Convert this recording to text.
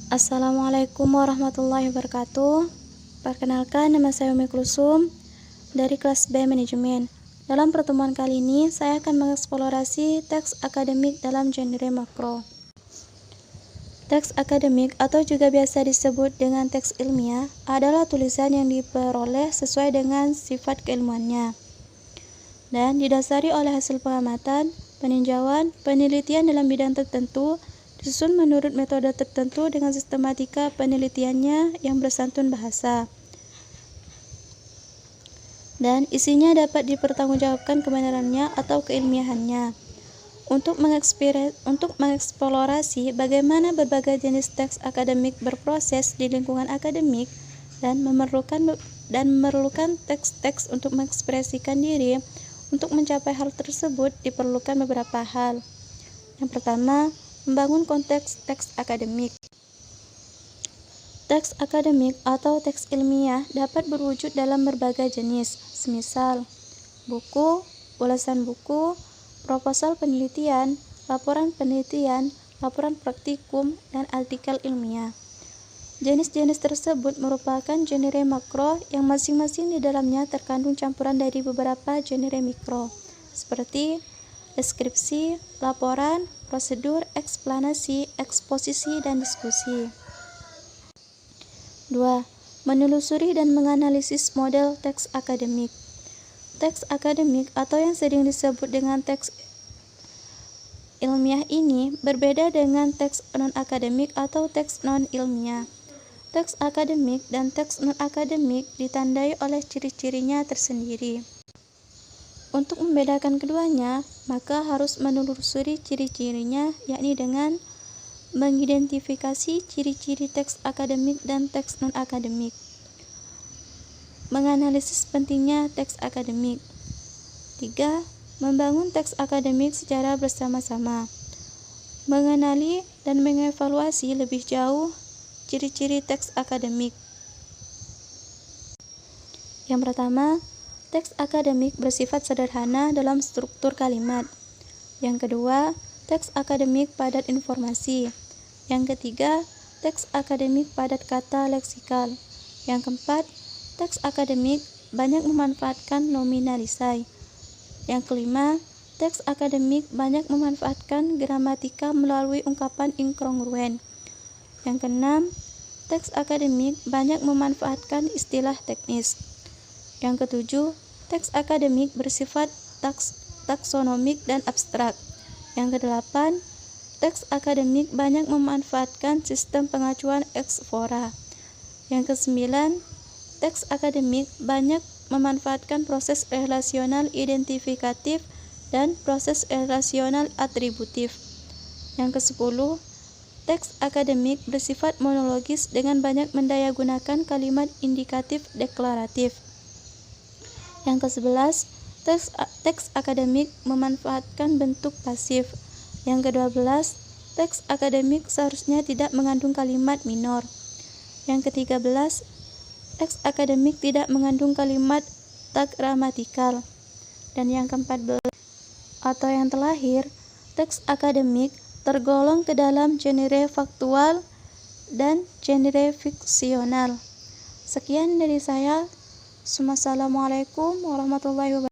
Assalamualaikum warahmatullahi wabarakatuh. Perkenalkan, nama saya Umi Kulsum dari kelas B Manajemen. Dalam pertemuan kali ini, saya akan mengeksplorasi teks akademik dalam genre makro. Teks akademik atau juga biasa disebut dengan teks ilmiah adalah tulisan yang diperoleh sesuai dengan sifat keilmuannya dan didasari oleh hasil pengamatan, peninjauan, penelitian dalam bidang tertentu, disusun menurut metode tertentu dengan sistematika penelitiannya yang bersantun bahasa. Dan isinya dapat dipertanggungjawabkan kebenarannya atau keilmiahannya. Untuk mengeksplorasi bagaimana berbagai jenis teks akademik berproses di lingkungan akademik dan memerlukan teks-teks untuk mengekspresikan diri. Untuk mencapai hal tersebut diperlukan beberapa hal. Yang pertama, membangun konteks teks akademik. Teks akademik atau teks ilmiah dapat berwujud dalam berbagai jenis, semisal buku, ulasan buku, proposal penelitian, laporan praktikum, dan artikel ilmiah. Jenis-jenis tersebut merupakan genre makro yang masing-masing di dalamnya terkandung campuran dari beberapa genre mikro, seperti deskripsi, laporan, prosedur, eksplanasi, eksposisi, dan diskusi. 2. Menelusuri dan menganalisis model teks akademik. Teks akademik atau yang sering disebut dengan teks ilmiah ini berbeda dengan teks non-akademik atau teks non-ilmiah. Teks akademik dan teks non-akademik ditandai oleh ciri-cirinya tersendiri. Untuk membedakan keduanya, maka harus menelusuri ciri-cirinya, yakni dengan mengidentifikasi ciri-ciri teks akademik dan teks non-akademik. Menganalisis pentingnya teks akademik. 3. Membangun teks akademik secara bersama-sama. Mengenali dan mengevaluasi lebih jauh ciri-ciri teks akademik. Yang pertama, teks akademik bersifat sederhana dalam struktur kalimat. Yang kedua, teks akademik padat informasi. Yang ketiga, teks akademik padat kata leksikal. Yang keempat, teks akademik banyak memanfaatkan nominalisai. Yang kelima, teks akademik banyak memanfaatkan gramatika melalui ungkapan inkongruen. Yang keenam, teks akademik banyak memanfaatkan istilah teknis. Yang ketujuh, teks akademik bersifat taksonomik dan abstrak. Yang kedelapan, teks akademik banyak memanfaatkan sistem pengacuan ex fora. Yang kesembilan, teks akademik banyak memanfaatkan proses relasional identifikatif dan proses relasional atributif. Yang kesepuluh, teks akademik bersifat monologis dengan banyak mendayagunakan kalimat indikatif deklaratif. Yang ke-11, teks akademik memanfaatkan bentuk pasif. Yang ke-12, teks akademik seharusnya tidak mengandung kalimat minor. Yang ke-13, teks akademik tidak mengandung kalimat tak gramatikal. Dan yang ke-14, atau yang terakhir, teks akademik tergolong ke dalam genre faktual dan genre fiksional. Sekian dari saya. Wassalamualaikum warahmatullahi wabarakatuh.